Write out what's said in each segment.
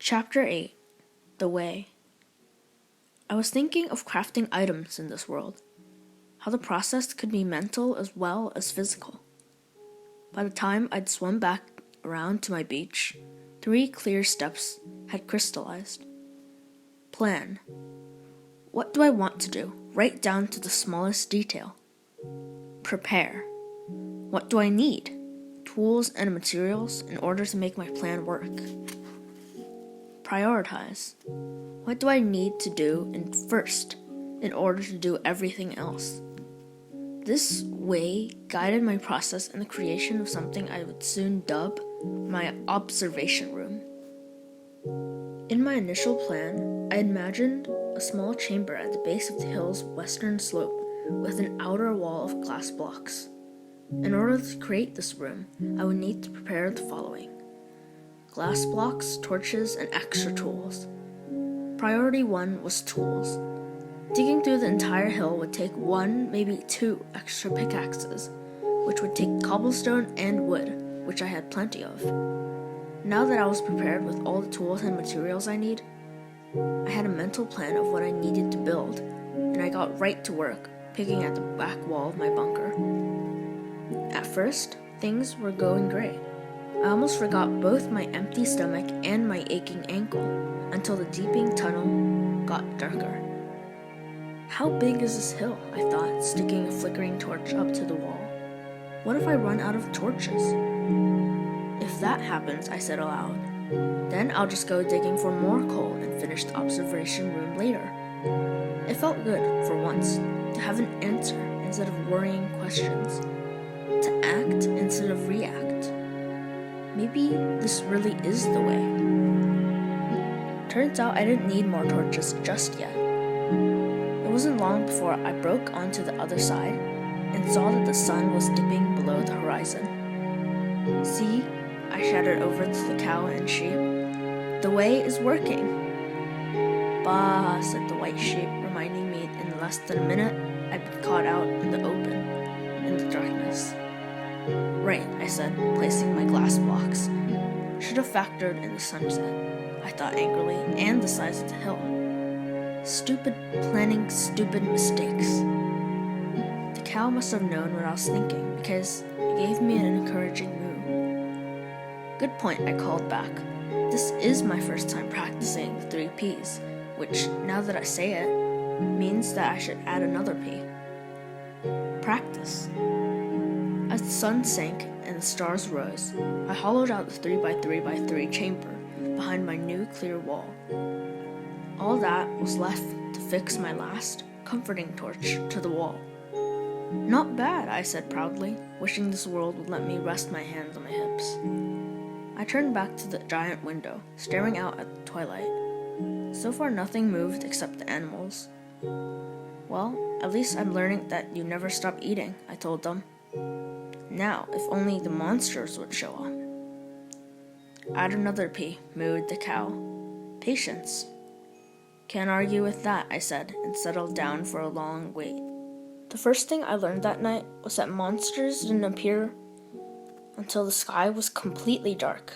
Chapter 8 The Way. I was thinking of crafting items in this world, how the process could be mental as well as physical. By the time I'd swum back around to my beach, 3 clear steps had crystallized. Plan. What do I want to do, right down to the smallest detail? Prepare. What do I need? Tools and materials in order to make my plan work. Prioritize. What do I need to do first in order to do everything else? This way guided my process in the creation of something I would soon dub my observation room. In my initial plan, I imagined a small chamber at the base of the hill's western slope with an outer wall of glass blocks. In order to create this room, I would need to prepare the following: glass blocks, torches, and extra tools. Priority 1 was tools. Digging through the entire hill would take 1, maybe 2 extra pickaxes, which would take cobblestone and wood, which I had plenty of. Now that I was prepared with all the tools and materials I need, I had a mental plan of what I needed to build, and I got right to work, picking at the back wall of my bunker. At first, things were going great. I almost forgot both my empty stomach and my aching ankle until the deepening tunnel got darker. How big is this hill? I thought, sticking a flickering torch up to the wall. What if I run out of torches? If that happens, I said aloud, then I'll just go digging for more coal and finish the observation room later. It felt good, for once, to have an answer instead of worrying questions, to act instead of react. Maybe this really is the way. Turns out I didn't need more torches just yet. It wasn't long before I broke onto the other side and saw that the sun was dipping below the horizon. See, I shouted over to the cow and sheep. The way is working. Bah, said the white sheep, reminding me in less than a minute I'd been caught out in the open, in the darkness. Right, I said, placing my glass blocks. Should have factored in the sunset, I thought angrily, and the size of the hill. Stupid planning, stupid mistakes. The cow must have known what I was thinking, because it gave me an encouraging moo. Good point, I called back. This is my first time practicing the 3 Ps, which, now that I say it, means that I should add another P. Practice. As the sun sank and the stars rose, I hollowed out the 3x3x3 chamber behind my new clear wall. All that was left to fix my last, comforting torch to the wall. Not bad, I said proudly, wishing this world would let me rest my hands on my hips. I turned back to the giant window, staring out at the twilight. So far nothing moved except the animals. Well, at least I'm learning that you never stop eating, I told them. Now, if only the monsters would show up. Add another P, mooed the cow. Patience. Can't argue with that, I said, and settled down for a long wait. The first thing I learned that night was that monsters didn't appear until the sky was completely dark.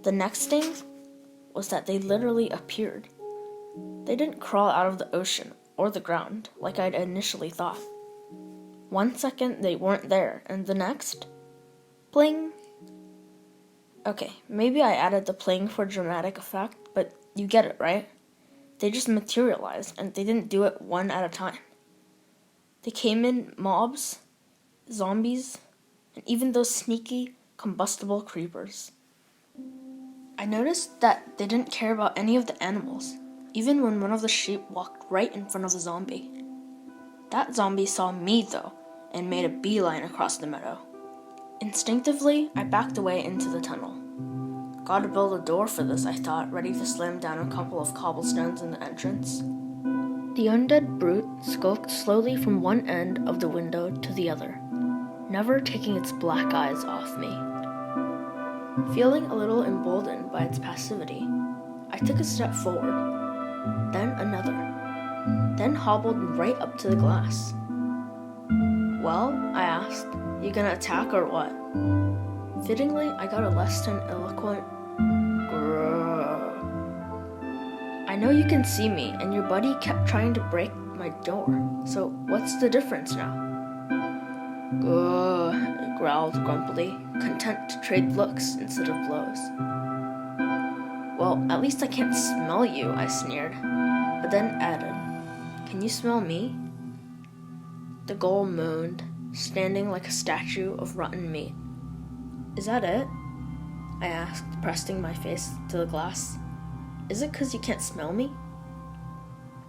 The next thing was that they literally appeared. They didn't crawl out of the ocean or the ground like I'd initially thought. 1 second they weren't there, and the next, bling. Okay, maybe I added the pling for dramatic effect, but you get it, right? They just materialized, and they didn't do it one at a time. They came in mobs, zombies, and even those sneaky, combustible creepers. I noticed that they didn't care about any of the animals, even when one of the sheep walked right in front of the zombie. That zombie saw me, though, and made a beeline across the meadow. Instinctively, I backed away into the tunnel. Gotta build a door for this, I thought, ready to slam down a couple of cobblestones in the entrance. The undead brute skulked slowly from one end of the window to the other, never taking its black eyes off me. Feeling a little emboldened by its passivity, I took a step forward, then another, then hobbled right up to the glass. Well, I asked, you gonna attack or what? Fittingly, I got a less than eloquent grrr know you can see me, and your buddy kept trying to break my door. So what's the difference now? Ugh, growled grumpily, content to trade looks instead of blows. Well, at least I can't smell you, I sneered, but then added, can you smell me? The ghoul moaned, standing like a statue of rotten meat. Is that it? I asked, pressing my face to the glass. Is it 'cause you can't smell me?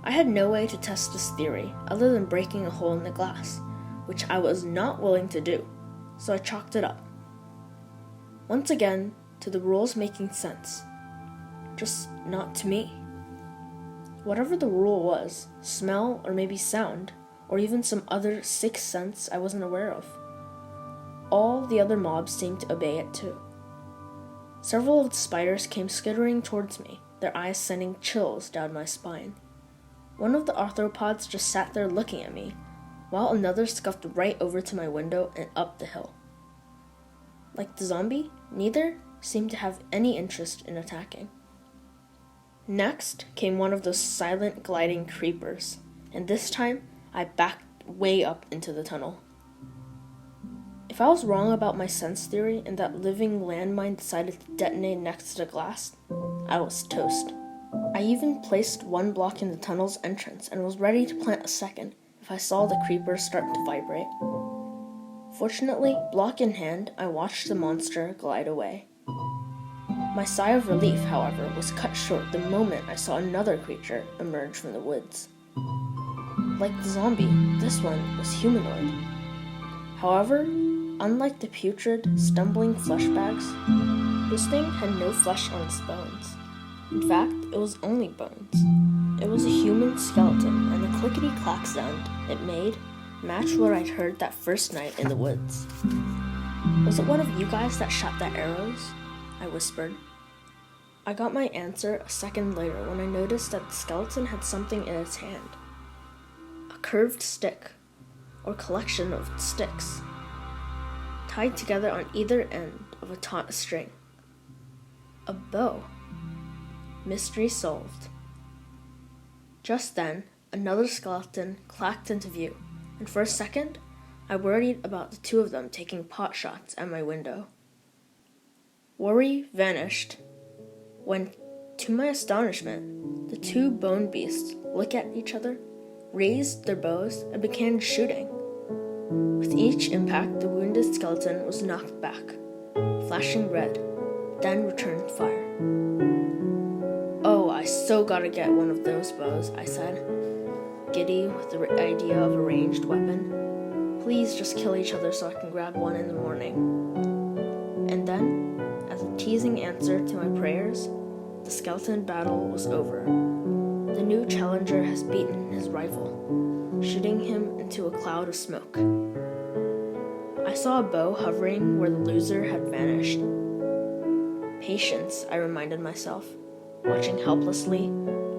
I had no way to test this theory other than breaking a hole in the glass, which I was not willing to do, so I chalked it up. Once again, to the rules making sense, just not to me. Whatever the rule was, smell or maybe sound, or even some other sixth sense I wasn't aware of, all the other mobs seemed to obey it too. Several of the spiders came skittering towards me, their eyes sending chills down my spine. One of the arthropods just sat there looking at me, while another scuffed right over to my window and up the hill. Like the zombie, neither seemed to have any interest in attacking. Next came one of those silent gliding creepers, and this time I backed way up into the tunnel. If I was wrong about my sense theory and that living landmine decided to detonate next to the glass, I was toast. I even placed one block in the tunnel's entrance and was ready to plant a second if I saw the creeper start to vibrate. Fortunately, block in hand, I watched the monster glide away. My sigh of relief, however, was cut short the moment I saw another creature emerge from the woods. Like the zombie, this one was humanoid. However, unlike the putrid, stumbling flesh bags, this thing had no flesh on its bones. In fact, it was only bones. It was a human skeleton, and the clickety-clack sound it made matched what I'd heard that first night in the woods. Was it one of you guys that shot the arrows? I whispered. I got my answer a second later when I noticed that the skeleton had something in its hand. A curved stick, or collection of sticks, tied together on either end of a taut string. A bow. Mystery solved. Just then, another skeleton clacked into view, and for a second, I worried about the two of them taking pot shots at my window. Worry vanished when, to my astonishment, the two bone beasts looked at each other, raised their bows, and began shooting. With each impact, the wounded skeleton was knocked back, flashing red, then returned fire. Oh, I so gotta get one of those bows, I said, giddy with the idea of a ranged weapon. Please just kill each other so I can grab one in the morning. And then, as a teasing answer to my prayers, the skeleton battle was over. The new challenger has beaten his rival, shooting him into a cloud of smoke. I saw a bow hovering where the loser had vanished. Patience, I reminded myself, watching helplessly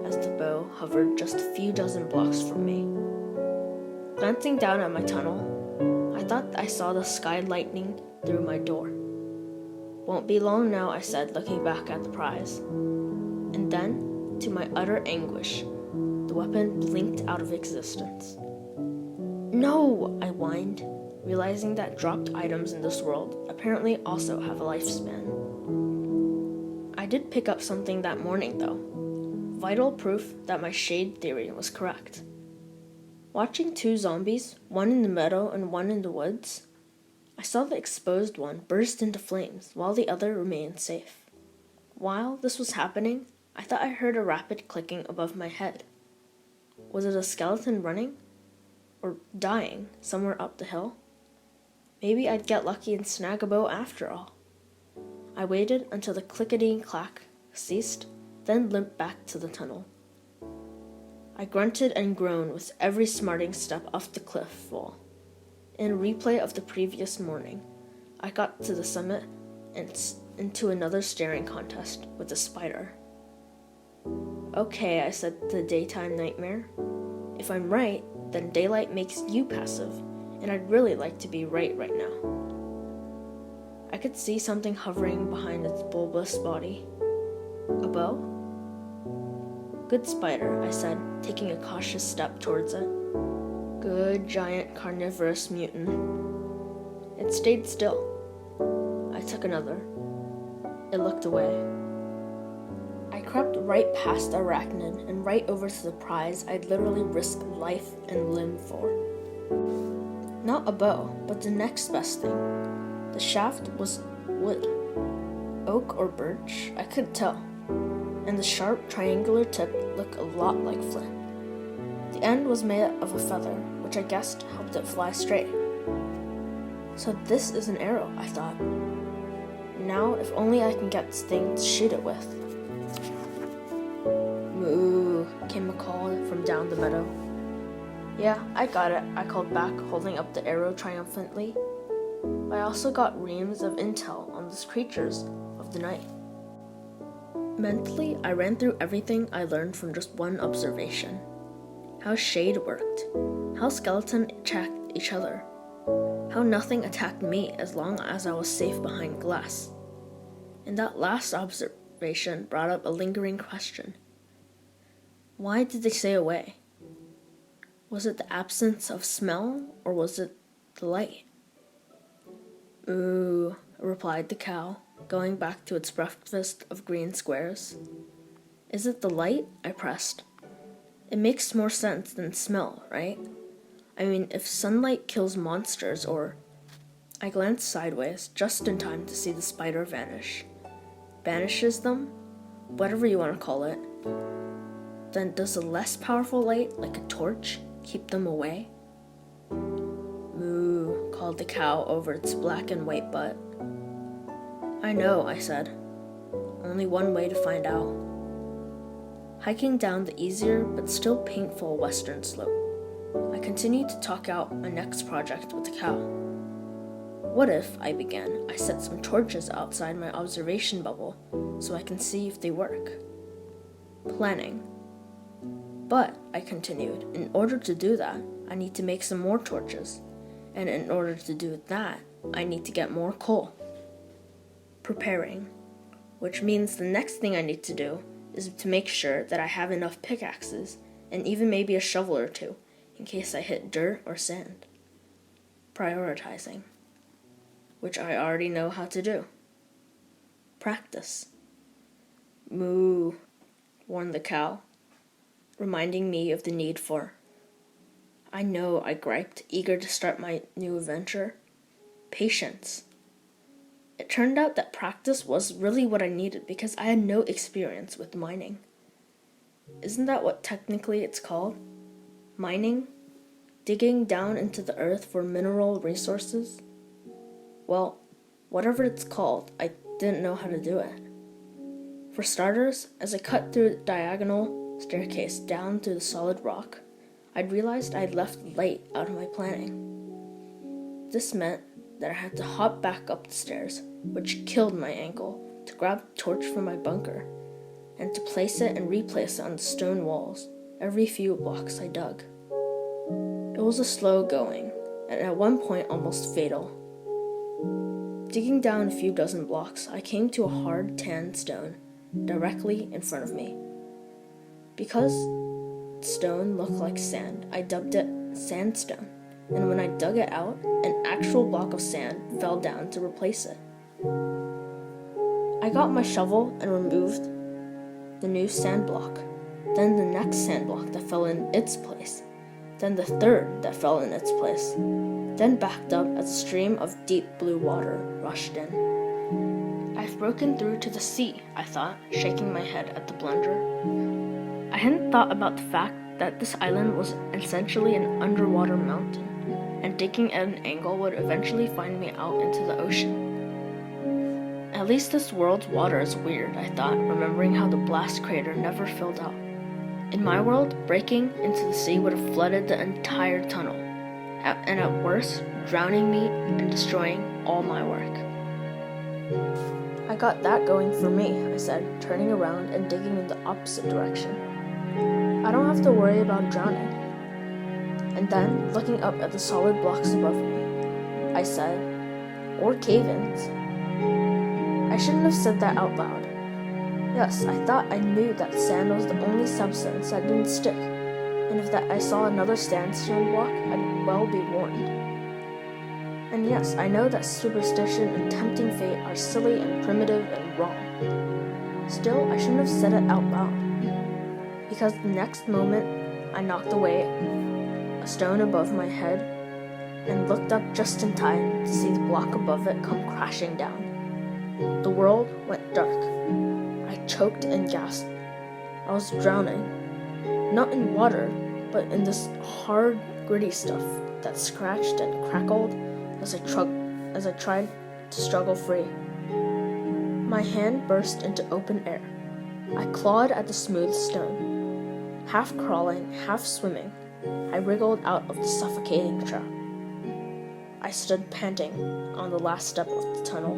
as the bow hovered just a few dozen blocks from me. Glancing down at my tunnel, I thought I saw the sky lightning through my door. Won't be long now, I said, looking back at the prize. And then, to my utter anguish, the weapon blinked out of existence. No, I whined, realizing that dropped items in this world apparently also have a lifespan. I did pick up something that morning, though. Vital proof that my shade theory was correct. Watching two zombies, one in the meadow and one in the woods, I saw the exposed one burst into flames while the other remained safe. While this was happening, I thought I heard a rapid clicking above my head. Was it a skeleton running? Or dying somewhere up the hill? Maybe I'd get lucky and snag a bow after all. I waited until the clickety-clack ceased, then limped back to the tunnel. I grunted and groaned with every smarting step off the cliff wall. In a replay of the previous morning, I got to the summit and into another staring contest with a spider. Okay, I said to the daytime nightmare. If I'm right, then daylight makes you passive, and I'd really like to be right now. I could see something hovering behind its bulbous body. A bow? Good spider, I said, taking a cautious step towards it. Good giant carnivorous mutant. It stayed still. I took another. It looked away. I crept right past the arachnid and right over to the prize I'd literally risked life and limb for. Not a bow, but the next best thing. The shaft was wood. Oak or birch, I couldn't tell. And the sharp, triangular tip looked a lot like flint. The end was made of a feather, which I guessed helped it fly straight. So this is an arrow, I thought. Now, if only I can get this thing to shoot it with. Moo, came a call from down the meadow. Yeah, I got it, I called back, holding up the arrow triumphantly. I also got reams of intel on these creatures of the night. Mentally, I ran through everything I learned from just one observation. How shade worked, how skeleton attacked each other, how nothing attacked me as long as I was safe behind glass. And that last observation brought up a lingering question. Why did they stay away? Was it the absence of smell, or was it the light? Ooh, replied the cow, going back to its breakfast of green squares. Is it the light? I pressed. It makes more sense than smell, right? I mean, if sunlight kills monsters or... I glanced sideways, just in time to see the spider vanish. Banishes them? Whatever you want to call it. Then does a less powerful light, like a torch, keep them away? Moo, called the cow over its black and white butt. I know, I said. Only one way to find out. Hiking down the easier but still painful western slope, I continued to talk out my next project with the cow. What if, I began, I set some torches outside my observation bubble so I can see if they work? Planning. But, I continued, in order to do that, I need to make some more torches. And in order to do that, I need to get more coal. Preparing. Which means the next thing I need to do is to make sure that I have enough pickaxes and even maybe a shovel or two in case I hit dirt or sand. Prioritizing. Which I already know how to do. Practice. Moo, warned the cow, reminding me of the need for. I know, I griped, eager to start my new adventure. Patience. It turned out that practice was really what I needed because I had no experience with mining. Isn't that what technically it's called? Mining? Digging down into the earth for mineral resources? Well, whatever it's called, I didn't know how to do it. For starters, as I cut through the diagonal staircase down to the solid rock, I'd realized I'd left light out of my planning. This meant that I had to hop back up the stairs, which killed my ankle, to grab a torch from my bunker, and to place it and replace it on the stone walls every few blocks I dug. It was a slow going, and at one point almost fatal. Digging down a few dozen blocks, I came to a hard tan stone directly in front of me. Because the stone looked like sand, I dubbed it sandstone, and when I dug it out, an actual block of sand fell down to replace it. I got my shovel and removed the new sand block, then the next sand block that fell in its place, then the third that fell in its place, then backed up as a stream of deep blue water rushed in. I've broken through to the sea, I thought, shaking my head at the blunder. I hadn't thought about the fact that this island was essentially an underwater mountain, and digging at an angle would eventually find me out into the ocean. At least this world's water is weird, I thought, remembering how the blast crater never filled out. In my world, breaking into the sea would have flooded the entire tunnel, and at worst, drowning me and destroying all my work. I got that going for me, I said, turning around and digging in the opposite direction. I don't have to worry about drowning. And then, looking up at the solid blocks above me, I said, or cave-ins. I shouldn't have said that out loud. Yes, I thought I knew that sand was the only substance that didn't stick, and if that I saw another sandstone block, I'd well be warned. And yes, I know that superstition and tempting fate are silly and primitive and wrong. Still, I shouldn't have said it out loud, because the next moment I knocked away a stone above my head and looked up just in time to see the block above it come crashing down. The world went dark. I choked and gasped. I was drowning, not in water, but in this hard, gritty stuff that scratched and crackled as I tried to struggle free. My hand burst into open air. I clawed at the smooth stone. Half crawling, half swimming, I wriggled out of the suffocating trap. I stood panting on the last step of the tunnel,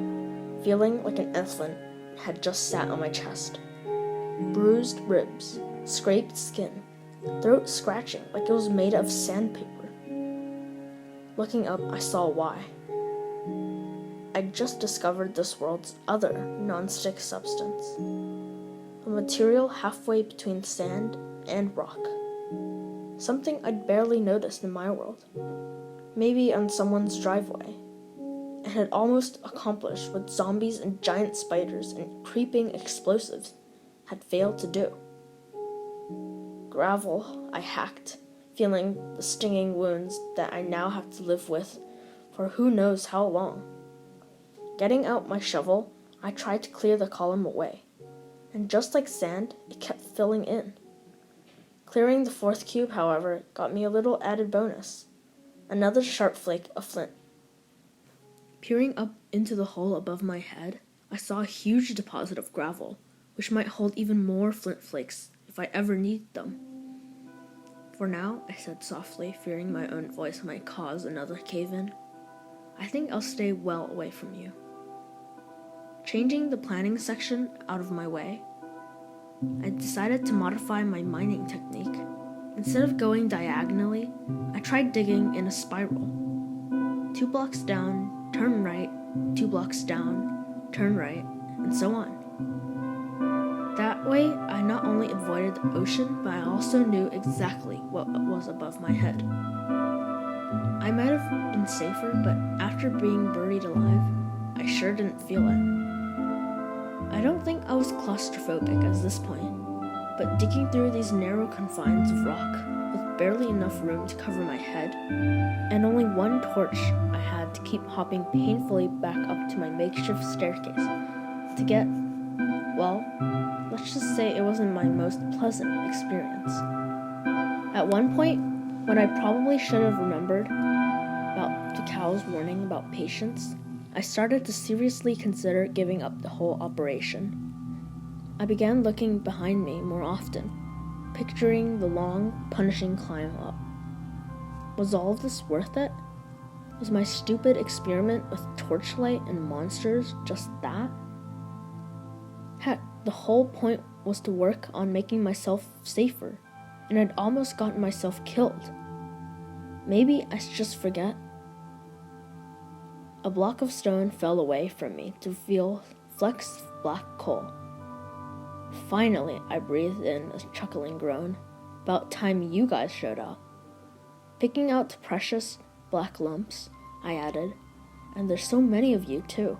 feeling like an elephant had just sat on my chest. Bruised ribs, scraped skin, throat scratching like it was made of sandpaper. Looking up, I saw why. I'd just discovered this world's other non-stick substance, a material halfway between sand and rock. Something I'd barely noticed in my world, maybe on someone's driveway, and had almost accomplished what zombies and giant spiders and creeping explosives had failed to do. Gravel, I hacked, feeling the stinging wounds that I now have to live with for who knows how long. Getting out my shovel, I tried to clear the column away, and just like sand, it kept filling in. Clearing the fourth cube, however, got me a little added bonus, another sharp flake of flint. Peering up into the hole above my head, I saw a huge deposit of gravel, which might hold even more flint flakes if I ever need them. For now, I said softly, fearing my own voice might cause another cave-in, I think I'll stay well away from you. Changing the planning section out of my way, I decided to modify my mining technique. Instead of going diagonally, I tried digging in a spiral. 2 blocks down, turn right, 2 blocks down, turn right, and so on. That way, I not only avoided the ocean, but I also knew exactly what was above my head. I might have been safer, but after being buried alive, I sure didn't feel it. I don't think I was claustrophobic at this point, but digging through these narrow confines of rock, with barely enough room to cover my head, and only one torch I had to keep hopping painfully back up to my makeshift staircase to get, well, let's just say it wasn't my most pleasant experience. At one point, when I probably should have remembered about the cow's warning about patience, I started to seriously consider giving up the whole operation. I began looking behind me more often, picturing the long, punishing climb up. Was all of this worth it? Was my stupid experiment with torchlight and monsters just that? Heck, the whole point was to work on making myself safer, and I'd almost gotten myself killed. Maybe I should just forget. A block of stone fell away from me to reveal flecks of black coal. Finally, I breathed in a chuckling groan. About time you guys showed up. Picking out the precious black lumps, I added, and there's so many of you too.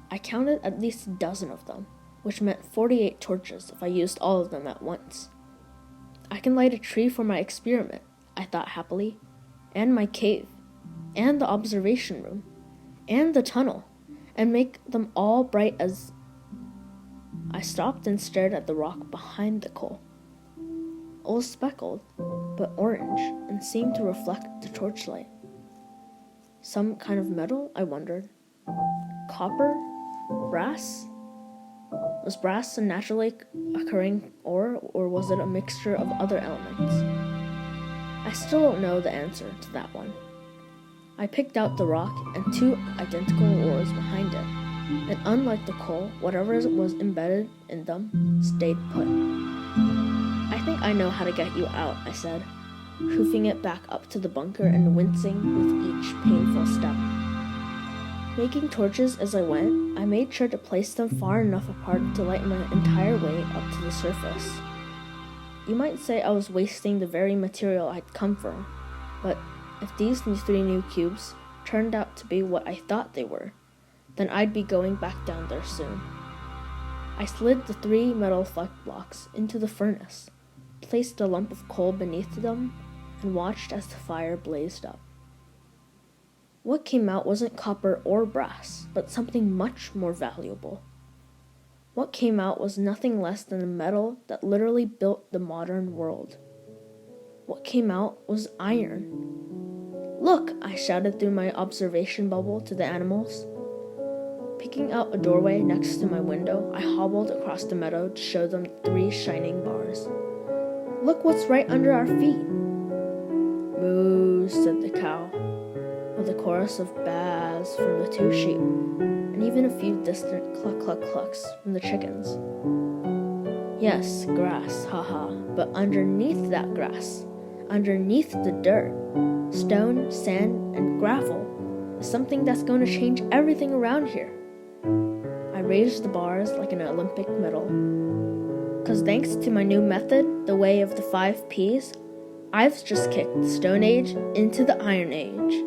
I counted at least a dozen of them, which meant 48 torches if I used all of them at once. I can light a tree for my experiment, I thought happily, and my cave, and the observation room, and the tunnel, and make them all bright as... I stopped and stared at the rock behind the coal. It was speckled, but orange, and seemed to reflect the torchlight. Some kind of metal, I wondered. Copper? Brass? Was brass a naturally occurring ore, or was it a mixture of other elements? I still don't know the answer to that one. I picked out the rock and 2 identical ores behind it, and unlike the coal, whatever was embedded in them stayed put. I think I know how to get you out, I said, hoofing it back up to the bunker and wincing with each painful step. Making torches as I went, I made sure to place them far enough apart to light my entire way up to the surface. You might say I was wasting the very material I'd come from, but if these 3 new cubes turned out to be what I thought they were, then I'd be going back down there soon. I slid the 3 metal flux blocks into the furnace, placed a lump of coal beneath them, and watched as the fire blazed up. What came out wasn't copper or brass, but something much more valuable. What came out was nothing less than a metal that literally built the modern world. What came out was iron. "Look!" I shouted through my observation bubble to the animals. Picking out a doorway next to my window, I hobbled across the meadow to show them 3 shining bars. "Look what's right under our feet!" "Moo," said the cow, with a chorus of baas from the 2 sheep, and even a few distant cluck-cluck-clucks from the chickens. Yes, grass, haha, but underneath that grass, underneath the dirt, stone, sand, and gravel, is something that's going to change everything around here. I raised the bars like an Olympic medal, because thanks to my new method, the way of the 5 Ps, I've just kicked the Stone Age into the Iron Age.